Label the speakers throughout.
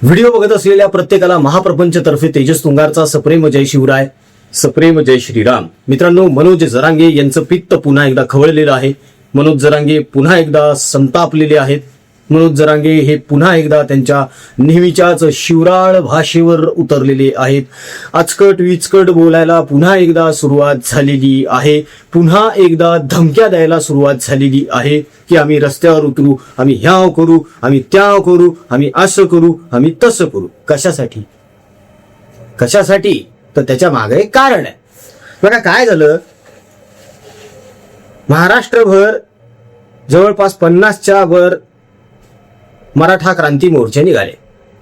Speaker 1: Video बघत असलेल्या प्रत्येकाला महाप्रपंचतर्फे तेजस तुंगारचा सप्रेम जय शिवराय, सप्रेम जय श्रीराम. मित्रांनो, मनोज जरांगे यांचं पित्त पुन्हा एकदा खवळलेलं आहे. मनोज जरांगे पुन्हा एकदा संतापलेले आहेत. मनोज जरांगे हे पुन्हा एकदा त्यांच्या नेहमीच्याच शिवराळ भाषेवर उतरलेले आहेत. आचकट विचकट बोलायला पुन्हा एकदा सुरुवात झालेली आहे. पुन्हा एकदा धमक्या द्यायला सुरुवात झालेली आहे की आम्ही रस्त्यावर उतरू, आम्ही ह्याव करू, आम्ही त्याव करू, आम्ही असं करू, आम्ही तसं करू. कशासाठी? कशासाठी? तर त्याच्या मागे एक कारण आहे. बघा काय झालं, महाराष्ट्रभर जवळपास 50च्या वर मराठा क्रांती मोर्चे निघाले,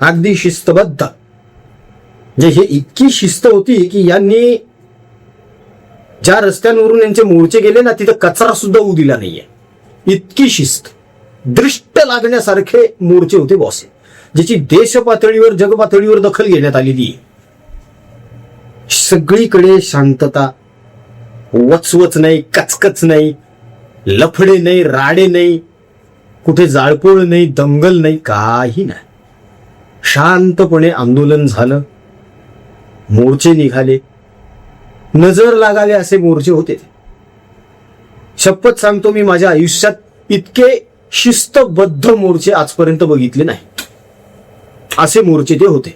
Speaker 1: अगदी शिस्तबद्ध. म्हणजे हे इतकी शिस्त होती की यांनी ज्या रस्त्यांवरून यांचे मोर्चे गेले ना, तिथं कचरा सुद्धा होऊ दिला नाहीये. इतकी शिस्त, दृष्ट लागण्यासारखे मोर्चे होते बॉस, ज्याची देश पातळीवर जग पातळीवर दखल घेण्यात आलेली आहे. सगळीकडे शांतता, वचवच नाही, कचकच नाही, लफडे नाही, राडे नाही, कुठे जाळपोळ नाही, दंगल नाही, काही नाही. शांतपणे आंदोलन झालं, मोर्चे निघाले, नजर लागावे असे मोर्चे होते. शपथ सांगतो, मी माझ्या आयुष्यात इतके शिस्तबद्ध मोर्चे आजपर्यंत बघितले नाही. असे मोर्चे ते होते.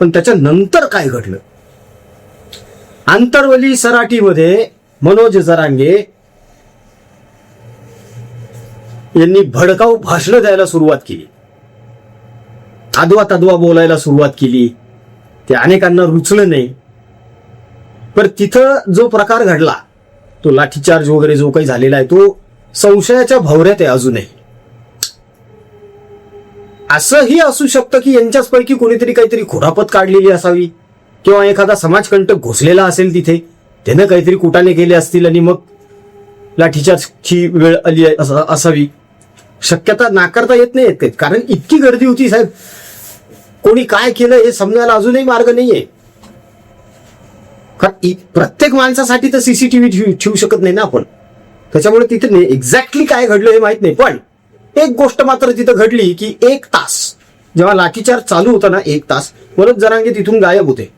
Speaker 1: पण त्याच्या नंतर काय घडलं? आंतरवली सराटीमध्ये मनोज जरांगे यांनी भडकाऊ भाषण द्यायला सुरुवात केली, तद्वा बोलायला सुरुवात केली. ते अनेकांना रुचलं नाही. पण तिथं जो प्रकार घडला, तो लाठीचार्ज वगैरे जो काही झालेला आहे, तो संशयाच्या भवऱ्यात आहे अजूनही. असंही असू शकतं की यांच्याचपैकी कोणीतरी काहीतरी खुरापत काढलेली असावी, किंवा एखादा समाजकंटक घुसलेला असेल तिथे, त्यानं काहीतरी कुटाने केले असतील आणि मग लाठीचार्जची वेळ आली असावी. शक्यता नाकारता येत नाही, कारण इतकी गर्दी होती साहेब. कोणी काय केलं हे समजायला अजूनही मार्ग नाहीये. कारण प्रत्येक माणसासाठी तर सीसीटीव्ही ठेवू शकत नाही ना आपण. त्याच्यामुळे तिथे एक्झॅक्टली काय घडलं हे माहित नाही. पण एक गोष्ट मात्र तिथं घडली की 1 तास जेव्हा लाठीचार्ज चालू होता ना, 1 तास मनोज जरांगे तिथून गायब होते.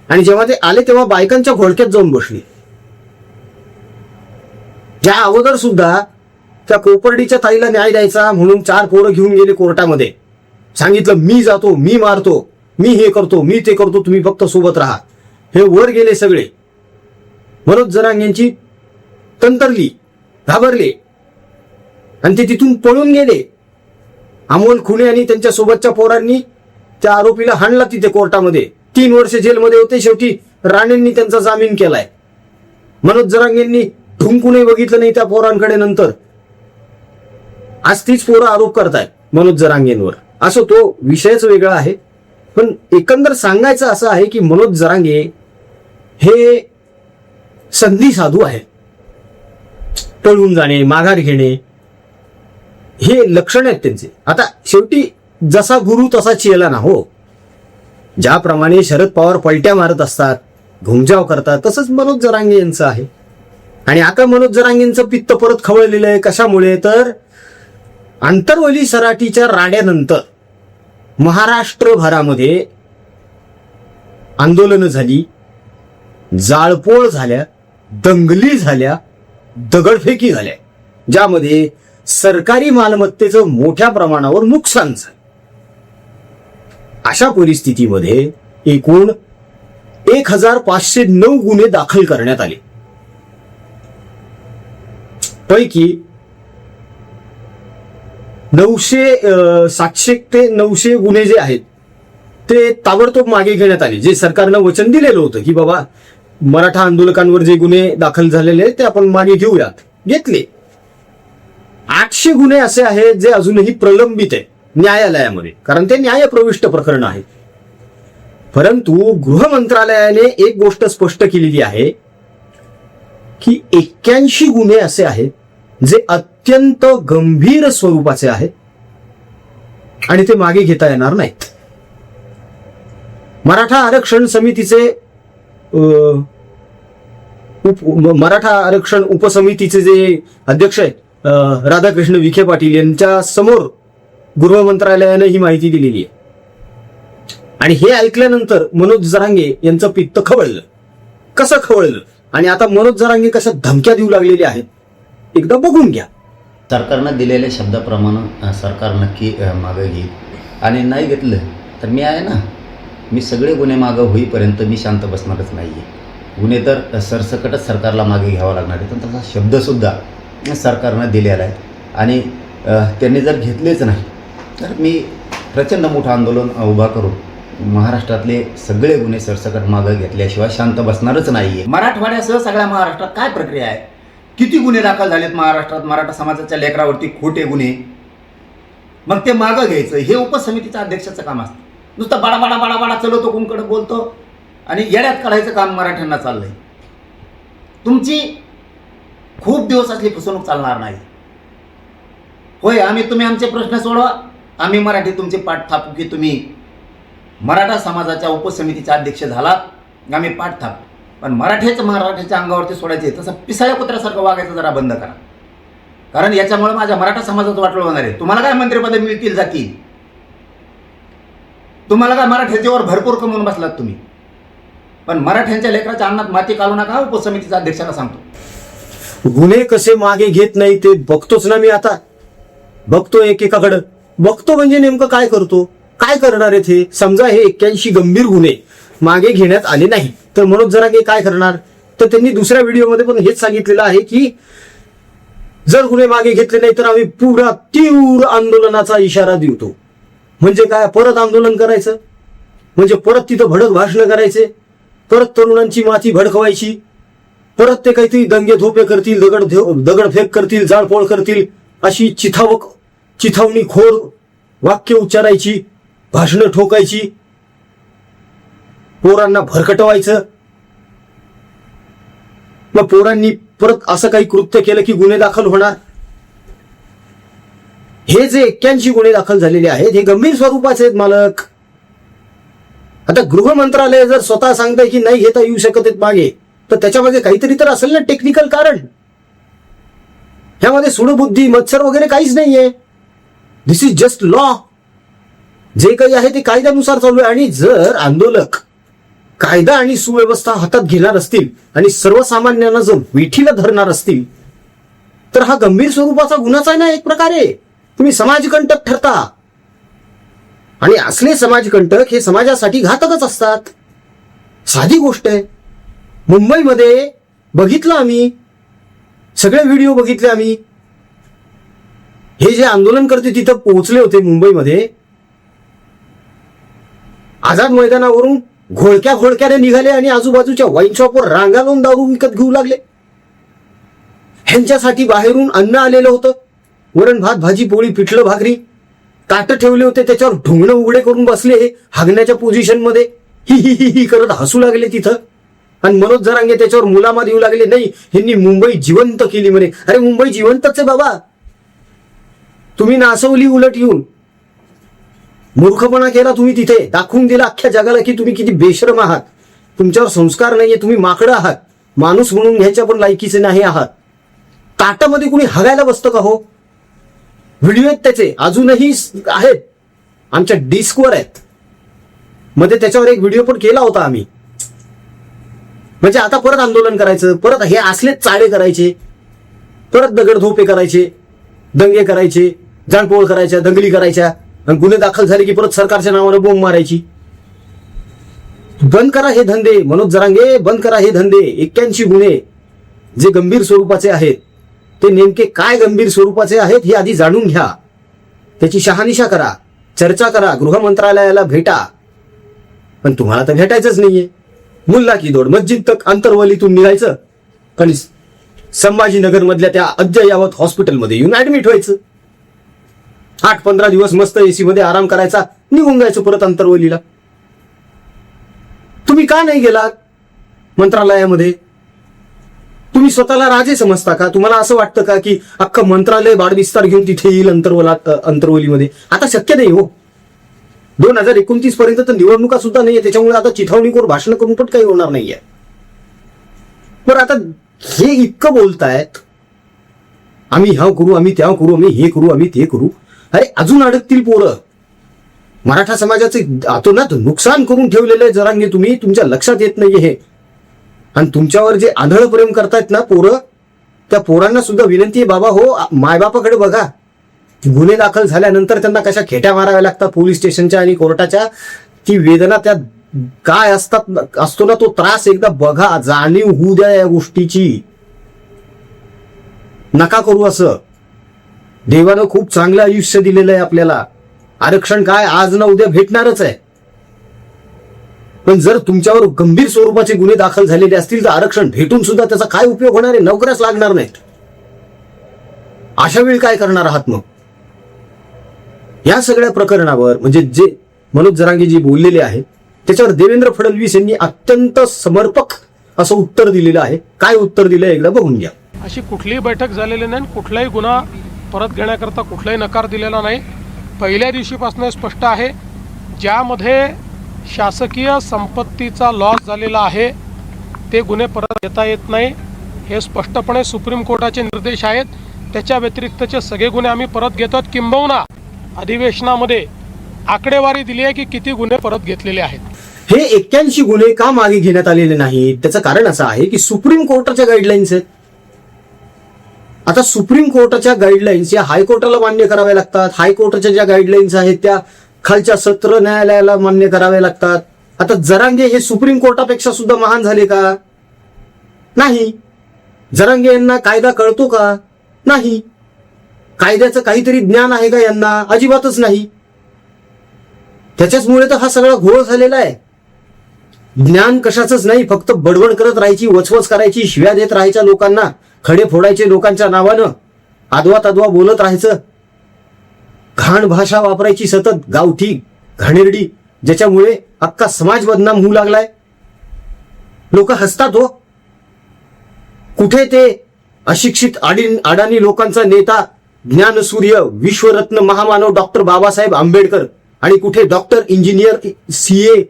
Speaker 1: आणि जेव्हा ते आले तेव्हा बायकांच्या घोळक्यात जाऊन बसली. ज्या अगोदर सुद्धा त्या कोपर्डीच्या ताईला न्याय द्यायचा म्हणून 4 पोरं घेऊन गेले कोर्टामध्ये, सांगितलं मी जातो, मी मारतो, मी हे करतो, मी ते करतो, तुम्ही फक्त सोबत राहा. हे वर गेले सगळे. मनोज जरांगेंची तंतरली, घाबरले आणि ते तिथून पळून गेले. अमोल खुणे आणि त्यांच्या सोबतच्या पोरांनी त्या आरोपीला हाणला तिथे कोर्टामध्ये. 3 वर्ष जेलमध्ये होते. शेवटी राणेंनी त्यांचा जामीन केलाय. मनोज जरांगेंनी ढुंकूनही बघितलं नाही त्या पोरांकडे. नंतर आज तीच पोरं आरोप करतायत मनोज जरांगेंवर. असं तो विषयच वेगळा आहे. पण एकंदर सांगायचं असं आहे की मनोज जरांगे हे संधी साधू आहे. पळून जाणे, माघार घेणे हे लक्षण आहेत त्यांचे. आता शेवटी जसा गुरु तसा चेला ना हो. ज्याप्रमाणे शरद पवार पलट्या मारत असतात, घुमजाव करतात, तसंच मनोज जरांगे यांचं आहे. आणि आता मनोज जरांगेंचं पित्त परत खवळलेलं आहे. कशामुळे? तर आंतरवली सराटीच्या राड्यानंतर महाराष्ट्रभरामध्ये आंदोलनं झाली, जाळपोळ झाल्या, दंगली झाल्या, दगडफेकी झाल्या, ज्यामध्ये सरकारी मालमत्तेचं मोठ्या प्रमाणावर नुकसान झालं. अशा परिस्थितीमध्ये एकूण 1509 गुन्हे दाखल करण्यात आले. पैकी 700 ते 900 गुन्हे जे आहेत ते ताबडतोब मागे घेण्यात आले. जे सरकारनं वचन दिलेलं होतं की बाबा मराठा आंदोलकांवर जे गुन्हे दाखल झालेले आहेत ते आपण मागे घेऊयात, घेतले. 800 गुन्हे असे आहेत जे अजूनही प्रलंबित आहेत न्यायालयामध्ये, कारण ते न्यायप्रविष्ट प्रकरण आहे. परंतु गृह मंत्रालयाने एक गोष्ट स्पष्ट केलेली आहे की 81 गुन्हे असे आहेत जे अत्यंत गंभीर स्वरूपाचे आहेत आणि ते मागे घेता येणार नाहीत. मराठा आरक्षण समितीचे मराठा आरक्षण उपसमितीचे जे अध्यक्ष आहेत राधाकृष्ण विखे पाटील यांच्या समोर गृह मंत्रालयाने ही माहिती दिलेली आहे. आणि हे ऐकल्यानंतर मनोज जरांगे यांचं पित्त खवळलं. कसं खवळलं आणि आता मनोज जरांगे कशा धमक्या देऊ लागलेले आहेत एकदा बघून घ्या.
Speaker 2: सरकारनं दिलेल्या शब्दाप्रमाणे सरकार नक्की मागं घेईल आणि नाही घेतलं तर मी आहे ना, मी सगळे गुन्हे मागं होईपर्यंत मी शांत बसणारच नाही आहे. गुन्हे तर सरसकटच सरकारला मागे घ्यावा लागणार आहे. पण तसा शब्दसुद्धा सरकारनं दिलेला आहे आणि त्यांनी जर घेतलेच नाही तर मी प्रचंड मोठं आंदोलन उभा करून महाराष्ट्रातले सगळे गुन्हे सरसकट मागं घेतल्याशिवाय शांत बसणारच नाही आहे. मराठवाड्यासह सगळ्या महाराष्ट्रात काय प्रक्रिया आहे, किती गुन्हे दाखल झालेत महाराष्ट्रात मराठा समाजाच्या लेकरावरती, खोटे गुन्हे, मग ते मागं घ्यायचं हे उपसमितीच्या अध्यक्षाचं काम असतं. नुसतं बाडा चलवतो, कोणकडे बोलतो आणि येड्यात काढायचं काम मराठ्यांना चाललंय. तुमची खूप दिवस असली फसवणूक चालणार नाही. होय, तुम्ही आमचे प्रश्न सोडवा, आम्ही मराठी तुमचे पाठ थापू की तुम्ही मराठा समाजाच्या उपसमितीचे अध्यक्ष झालात, आम्ही पाठ थापू. पण मराठ्याच्या अंगावरती सोडायचे, तसं पिसाळ्या कुत्र्यासारखं वागायचं जरा बंद करा. कारण याच्यामुळे माझ्या मराठा समाजाचं वाटलं होणार आहे. तुम्हाला काय मंत्रिपद मिळतील जातील, तुम्हाला काय मराठ्याच्यावर भरपूर कमवून बसलात तुम्ही, पण मराठ्यांच्या लेकराच्या अन्नात माती काढू नका, उपसमितीच्या अध्यक्षाला सांगतो.
Speaker 1: गुन्हे कसे मागे घेत नाही ते बघतोच ना मी. आता बघतो एकेकाकडं, बघतो म्हणजे नेमकं काय करतो, काय करणार आहेत हे. समजा हे 81 गंभीर गुन्हे मागे घेण्यात आले नाही तर मनोज जरांगे काय करणार. तर त्यांनी दुसऱ्या व्हिडिओमध्ये पण हेच सांगितलेलं आहे की जर गुन्हे मागे घेतले नाही तर आम्ही पुरा तीव्र आंदोलनाचा इशारा देतो. म्हणजे काय, परत आंदोलन करायचं, म्हणजे परत तिथं भडक भाषणं करायचे, परत तरुणांची माथी भडकवायची, परत ते काहीतरी दंगे धोपे करतील, दगडफेक करतील, जाळपोळ करतील, अशी चिथावणी खोर वाक्य उच्चारायची, भाषणं ठोकायची, पोरांना भरकटवायचं. मग पोरांनी परत असं काही कृत्य केलं की गुन्हे दाखल होणार. हे जे 81 गुन्हे दाखल झालेले आहेत हे गंभीर स्वरूपाचे आहेत मालक. आता गृह मंत्रालय जर स्वतः सांगताय की नाही घेता येऊ शकत आहेत मागे, तर त्याच्यामध्ये काहीतरी तर असेल ना टेक्निकल कारण. ह्यामध्ये सुडबुद्धी मत्सर वगैरे काहीच नाहीये. दिस इज जस्ट लॉ. जे काही आहे ते कायद्यानुसार चालू आहे. आणि जर आंदोलक कायदा आणि सुव्यवस्था हातात घेणार असतील आणि सर्वसामान्यांना जर वेठीला धरणार असतील तर हा गंभीर स्वरूपाचा गुन्हाच आहे ना एक प्रकारे. तुम्ही समाजकंटक ठरता आणि असले समाजकंटक हे समाजासाठी घातकच असतात. साधी गोष्ट आहे. मुंबईमध्ये बघितलं आम्ही, सगळे व्हिडिओ बघितले आम्ही. हे जे आंदोलनकर्ते तिथं पोहोचले होते मुंबईमध्ये, आझाद मैदानावरून घोळक्याने निघाले आणि आजूबाजूच्या वाईन शॉपवर रांगा लावून दारू विकत घेऊ लागले. ह्यांच्यासाठी बाहेरून अन्न आलेलं होतं, वरण भात भाजी पोळी पिठलं भाकरी, ताटं ठेवले होते, त्याच्यावर ढुंगणं उघडे करून बसले हागण्याच्या पोझिशन मध्ये, ही ही ही ही करत हसू लागले तिथं. आणि मनोज जरांगे त्याच्यावर मुलामा देऊ लागले, नाही ह्यांनी मुंबई जिवंत केली म्हणे. अरे मुंबई जिवंतच आहे बाबा, तुम्ही नासवली उलट येऊन. मूर्खपणा केला तुम्ही तिथे, दाखवून दिला अख्ख्या जगाला की तुम्ही किती बेशरम आहात, तुमच्यावर संस्कार नाहीये, तुम्ही माकडं आहात, माणूस म्हणून घ्यायच्या पण लायकीचे नाही आहात. ताटामध्ये कुणी हगायला बसतं का हो? व्हिडिओ आहेत त्याचे, अजूनही आहेत, आमच्या डिस्कवर आहेत. मध्ये त्याच्यावर एक व्हिडिओ पण केला होता आम्ही. म्हणजे आता परत आंदोलन करायचं, परत हे असलेच चाळे करायचे, परत दगडधोपे करायचे, दंगे करायचे, जाळपोळ करायच्या, दंगली करायच्या, आणि गुन्हे दाखल झाले की परत सरकारच्या नावानं बोंब मारायची. बंद करा हे धंदे मनोज जरांगे, बंद करा हे धंदे. 81 गुन्हे जे गंभीर स्वरूपाचे आहेत ते नेमके काय गंभीर स्वरूपाचे आहेत हे आधी जाणून घ्या, त्याची शहानिशा करा, चर्चा करा, गृह मंत्रालयाला भेटा. पण तुम्हाला तर भेटायचंच नाहीये. मुल्ला की दोड मस्जिद तक अंतरवलीतून निघायचं आणि संभाजीनगर मधल्या त्या अद्ययावत हॉस्पिटलमध्ये येऊन ऍडमिट व्हायचं. 8-15 दिवस मस्त एसी मध्ये आराम करायचा, निघून जायचं परत अंतरवलीला. तुम्ही का नाही गेलात मंत्रालयामध्ये? तुम्ही स्वतःला राजे समजता का? तुम्हाला असं वाटतं का की अख्खं मंत्रालय बाडविस्तार घेऊन तिथे येईल अंतरवलीमध्ये? आता शक्य नाही हो. 2029 पर्यंत तर निवडणुका सुद्धा नाहीये, त्याच्यामुळे आता चिथावणीवर भाषण करून पण काही होणार नाहीये. बरं, आता हे इतकं बोलतायत, आम्ही ह्या करू, आम्ही त्या करू, आम्ही हे करू, आम्ही ते करू. अरे अजून अडकतील पोरं. मराठा समाजाचे अतोनात नुकसान करून ठेवलेलं आहे जरांगे तुम्ही, तुमच्या लक्षात येत नाहीये हे. आणि तुमच्यावर जे आंधळ प्रेम करतायत ना पोरं, त्या पोरांना सुद्धा विनंती आहे, बाबा हो मायबापाकडे बघा. गुन्हे दाखल झाल्यानंतर त्यांना कशा खेट्या माराव्या लागतात पोलीस स्टेशनच्या आणि कोर्टाच्या, ती वेदना त्या काय असतो ना तो त्रास एकदा बघा, जाणीव होऊ द्या या गोष्टीची. नका करू असं. देवानं खूप चांगलं आयुष्य दिलेलं आहे आपल्याला. आरक्षण काय आज ना उद्या भेटणारच आहे. पण जर तुमच्यावर गंभीर स्वरूपाचे गुन्हे दाखल झालेले असतील तर आरक्षण भेटून सुद्धा त्याचा काय उपयोग होणार आहे? नोकऱ्याच लागणार नाहीत. अशा वेळी काय करणार आहात मग? या सगळ्या प्रकरणावर म्हणजे जे मनोज जरांगे जी बोललेले आहे त्याच्यावर देवेंद्र फडणवीस यांनी अत्यंत समर्पक असं उत्तर दिलेलं आहे. काय उत्तर दिलं एकदा बघून घ्या.
Speaker 3: अशी कुठलीही बैठक झालेली नाही, कुठलाही गुन्हा परत घेण्याकरता कुठलाही नकार दिलेला नाही. पहिल्या दिवशीपासून स्पष्ट आहे, ज्यामध्ये शासकीय संपत्तीचा लॉस झालेला आहे ते गुन्हे परत घेता येत नाही. हे स्पष्टपणे सुप्रीम कोर्टाचे निर्देश आहेत. त्याच्या व्यतिरिक्तचे सगळे गुन्हे आम्ही परत घेतो. किंबहुना अधिवेशनामध्ये आकडेवारी दिली आहे की किती गुन्हे परत घेतलेले आहेत.
Speaker 1: हे 81 गुन्हे का मागे घेण्यात आलेले नाहीत? त्याचं कारण असं आहे की सुप्रीम कोर्टाच्या गाईडलाईन्स आहेत. आता सुप्रीम कोर्टाच्या गाईडलाईन्स या हायकोर्टाला मान्य कराव्या लागतात. हायकोर्टाच्या ज्या गाईडलाईन्स आहेत त्या खालच्या सत्र न्यायालयाला मान्य कराव्या लागतात. आता जरांगे हे सुप्रीम कोर्टापेक्षा सुद्धा महान झाले का? नाही. जरांगे यांना कायदा कळतो का? नाही. कायद्याचं काहीतरी ज्ञान आहे का यांना? अजिबातच नाही. त्याच्याचमुळे तर हा सगळा घोळ झालेला आहे. ज्ञान कशाचंच नाही, फक्त बडबड करत राहायची, वचवच करायची, शिव्या देत राहायच्या लोकांना, खडे फोडायचे लोकांच्या नावानं, आदवा तदवा बोलत राहायचं, घाण भाषा वापरायची सतत, गावठी घाणेरडी, ज्याच्यामुळे अख्खा समाज बदनाम होऊ लागलाय. लोक हसतात हो. कुठे ते अशिक्षित अडाणी लोकांचा नेता ज्ञानसूर्य विश्वरत्न महामानव डॉक्टर बाबासाहेब आंबेडकर आणि कुठे डॉक्टर, इंजिनियर, CA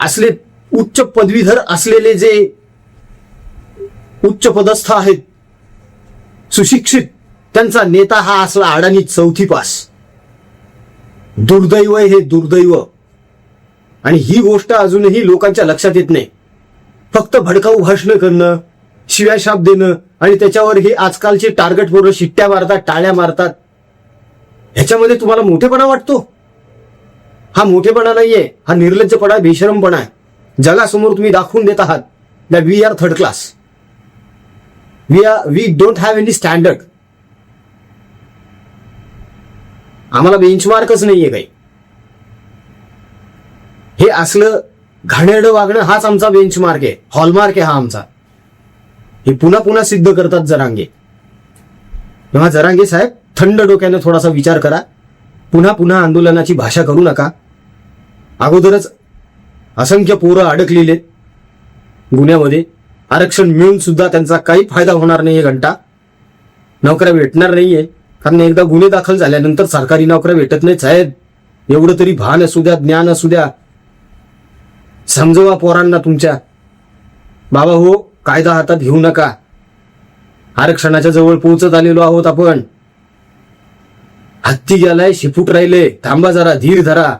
Speaker 1: असले उच्च पदवीधर असलेले जे उच्च पदस्थ आहेत, सुशिक्षित, त्यांचा नेता हा असला अडाणी चौथी पास. दुर्दैव आहे हे, दुर्दैव. आणि ही गोष्ट अजूनही लोकांच्या लक्षात येत नाही. फक्त भडकाऊ भाषणं करणं, शिव्याशाप देणं आणि त्याच्यावर हे आजकालचे टार्गेट पोरं शिट्ट्या मारतात, टाळ्या मारतात. ह्याच्यामध्ये तुम्हाला मोठेपणा वाटतो? हा मोठेपणा नाहीये, हा निर्लज्जपणा, बेशरमपणा आहे. जगासमोर तुम्ही दाखवून देत आहात that we are third class. We don't have any standard. आम्हाला बेंचमार्कच नाहीये काही. हे असलं घाणेरडं वागणं हाच आमचा बेंचमार्क आहे, हॉलमार्क आहे हा आमचा. हे पुन्हा पुन्हा सिद्ध करतात जरांगे. तेव्हा जरांगे साहेब, थंड डोक्यानं थोडासा विचार करा. पुन्हा पुन्हा आंदोलनाची भाषा करू नका. अगोदरच असंख्य पोरं अडकलेले गुन्ह्यामध्ये. आरक्षण मिळून सुद्धा त्यांचा काही फायदा होणार नाहीये. घंटा नोकऱ्या भेटणार नाहीये, कारण एकदा गुन्हे दाखल झाल्यानंतर सरकारी नोकऱ्या भेटत नाही साहेब. एवढं तरी भान असू द्या, ज्ञान असू द्या. समजवा पोरांना तुमच्या. बाबा हो, कायदा हातात घेऊ नका. आरक्षणाच्या जवळ पोहोचत आलेलो आहोत आपण. हत्ती गेलाय, शिपूट राहिले. थांबा जरा, धीर धरा.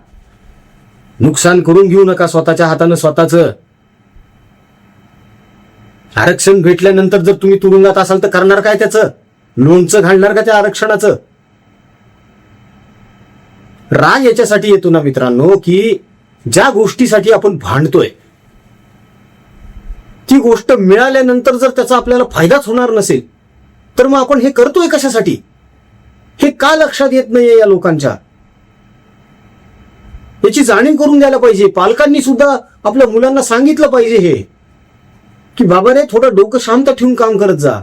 Speaker 1: नुकसान करून घेऊ नका स्वतःच्या हातानं स्वतःच. आरक्षण भेटल्यानंतर जर तुम्ही तुरुंगात असाल तर करणार काय? त्याचं लोणचं घालणार का त्या आरक्षणाचं? राग याच्यासाठी येतो ना मित्रांनो, की ज्या गोष्टीसाठी आपण भांडतोय ती गोष्ट मिळाल्यानंतर जर त्याचा आपल्याला फायदाच होणार नसेल तर मग आपण हे करतोय कशासाठी? हे का लक्षात येत नाहीये या लोकांच्या? याची जाणीव करून द्यायला पाहिजे. पालकांनी सुद्धा आपल्या मुलांना सांगितलं पाहिजे हे, की बाबा रे, थोडं डोकं शांत ठेवून काम करत जा.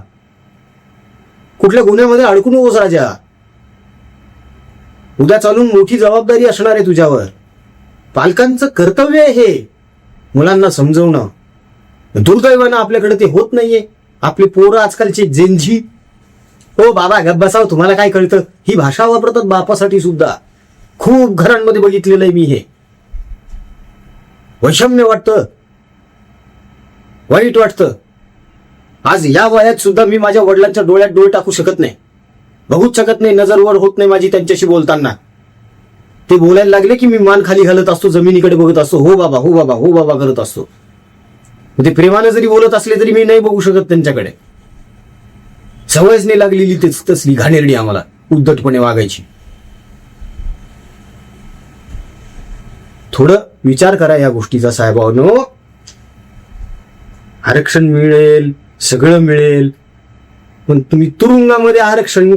Speaker 1: कुठल्या गुन्ह्यामध्ये अडकू नकोस राजा. उद्या चालून मोठी जबाबदारी असणार आहे तुझ्यावर. पालकांचं कर्तव्य आहे हे मुलांना समजवणं. दुर्दैवानं आपल्याकडे ते होत नाहीये. आपले पोरं आजकालचे जेनझी, ओ बाबा गप बसाव, तुम्हाला काय कळतं, ही भाषा वापरतात बापासाठी सुद्धा. खूप घरांमध्ये बघितलेलं आहे मी हे. वैषम्य वाटतं, वाईट वाटतं. आज या वयात सुद्धा मी माझ्या वडिलांच्या डोळ्यात डोळे टाकू शकत नाही, बघूच शकत नाही, नजर वर होत नाही माझी त्यांच्याशी बोलताना. ते बोलायला लागले की मी मान खाली घालत असतो, जमिनीकडे बघत असतो, हो बाबा हो बाबा हो बाबा करत असतो. ते प्रेमानं जरी बोलत असले तरी मी नाही बघू शकत त्यांच्याकडे. सवयच नाही लागलेली तेच तसली घाणेरडी आम्हाला उद्धटपणे वागायची. थोडं विचार करा या गोष्टीचा साहेबांनो. आरक्षण मिळेल, सगळं मिळेल, पण तुम्ही तुरुंगामध्ये आरक्षण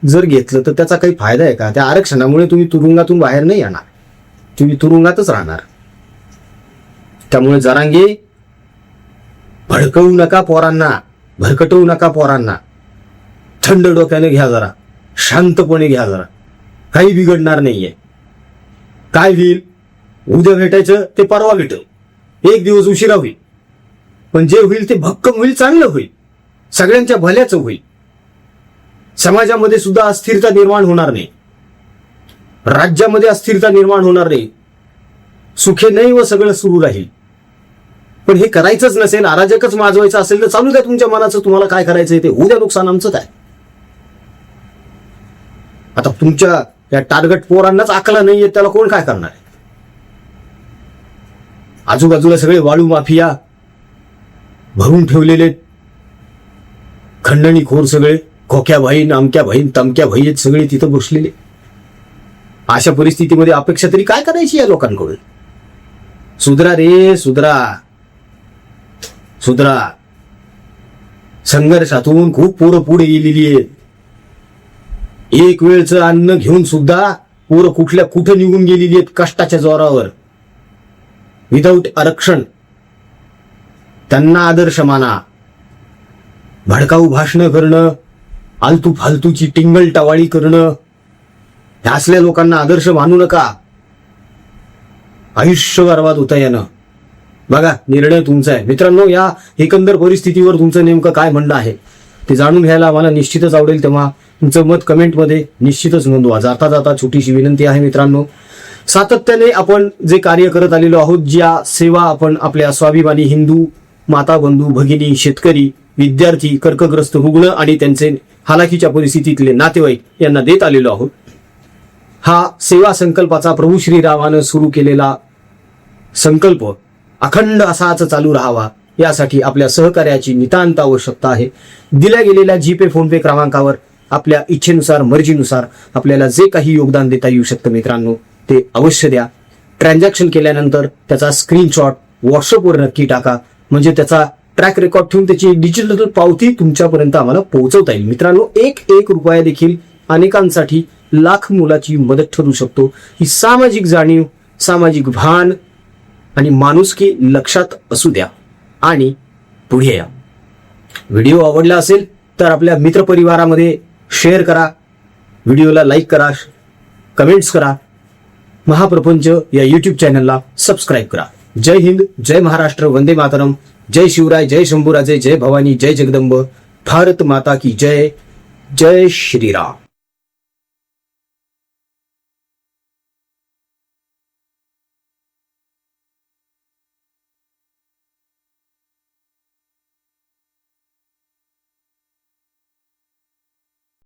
Speaker 1: जर घेतलं तर त्याचा काही फायदा आहे का? त्या आरक्षणामुळे तुम्ही तुरुंगातून बाहेर नाही येणार, तुम्ही तुरुंगातच राहणार. त्यामुळे जरांगे भडकवू नका पोरांना, भरकटवू नका पोरांना. थंड डोक्याने घ्या जरा, शांतपणे घ्या जरा, काही बिघडणार नाहीये. काय होईल उद्या भेटायचं ते परवा भेटेल, एक दिवस उशिरा होईल, पण जे होईल ते भक्कम होईल, चांगलं होईल, सगळ्यांच्या भल्याचं होईल. समाजामध्ये सुद्धा अस्थिरता निर्माण होणार नाही, राज्यामध्ये अस्थिरता निर्माण होणार नाही, सुखे नाही व सगळं सुरू राहील. पण हे करायचंच नसेल, अराजकच माजवायचं असेल तर चालू द्या तुमच्या मनाचं, तुम्हाला काय करायचंय ते. उद्या नुकसान आमचं काय? आता तुमच्या या टार्गेट पोरांनाच आकला नाहीये, त्याला कोण काय करणार आहे? आजूबाजूला सगळे वाळू माफिया भरून ठेवलेले, खंडणीखोर सगळे, खोक्या बहीण, अमक्या बहीण, तमक्या बहीण आहेत सगळे तिथं बसलेले. अशा परिस्थितीमध्ये अपेक्षा तरी काय करायची या लोकांकडून? सुधरा रे, सुधरा सुधरा. संघर्षातून खूप पोरं पुढे गेलेली आहेत. एक वेळचं अन्न घेऊन सुद्धा पोरं कुठे निघून गेलेली आहेत कष्टाच्या जोरावर, विदाऊट आरक्षण. त्यांना आदर्श माना. भडकाऊ भाषणं करणं, आलतू फालतूची टिंगल टवाळी करणं, ह्या असल्या लोकांना आदर्श मानू नका. आयुष्य बर्बाद होतं यानं. बघा, निर्णय तुमचा आहे मित्रांनो. या एकंदर परिस्थितीवर तुमचं नेमकं काय म्हणणं आहे ते जाणून घ्यायला आम्हाला निश्चितच आवडेल. तेव्हा तुमचं मत कमेंटमध्ये निश्चितच नोंदवा. जाता जाता छोटीशी विनंती आहे मित्रांनो, सातत्याने आपण जे कार्य करत आलेलो आहोत, ज्या सेवा आपण आपल्या स्वाभिमानी हिंदू माता बंधू भगिनी, शेतकरी, विद्यार्थी, कर्कग्रस्त रुग्ण आणि त्यांचे हालाकीच्या परिस्थितीतले नातेवाईक यांना देत आलेलो आहोत, हा सेवा संकल्पाचा प्रभू श्रीरामानं सुरू केलेला संकल्प अखंड असाच चालू राहावा, यासाठी आपल्या सहकार्याची नितांत आवश्यकता आहे. दिल्या गेलेल्या जीपे फोनपे क्रमांकावर आपल्या इच्छेनुसार मर्जीनुसार आपल्याला जे काही योगदान देता येऊ शकतं मित्रांनो ते अवश्य द्या. ट्रान्झॅक्शन केल्यानंतर त्याचा स्क्रीनशॉट व्हॉट्सअपवर नक्की टाका, म्हणजे त्याचा ट्रॅक रेकॉर्ड ठेवून त्याची डिजिटल पावती तुमच्यापर्यंत आम्हाला पोहोचवता येईल. मित्रांनो, एक रुपया देखील अनेकांसाठी लाख मुलाची मदत ठरू शकतो. ही सामाजिक जाणीव, सामाजिक भान आणि माणुसकी लक्षात असू द्या आणि पुढे या. व्हिडिओ आवडला असेल तर आपल्या मित्रपरिवारामध्ये शेअर करा, व्हिडिओला लाईक करा, कमेंट्स करा. महाप्रपंच या यूट्यूब चॅनलला सबस्क्राईब करा. जय हिंद, जय महाराष्ट्र, वंदे मातरम, जय शिवराय, जय शंभूराजे, जय भवानी, जय जगदंब, भारत माता की जय, जय श्रीराम.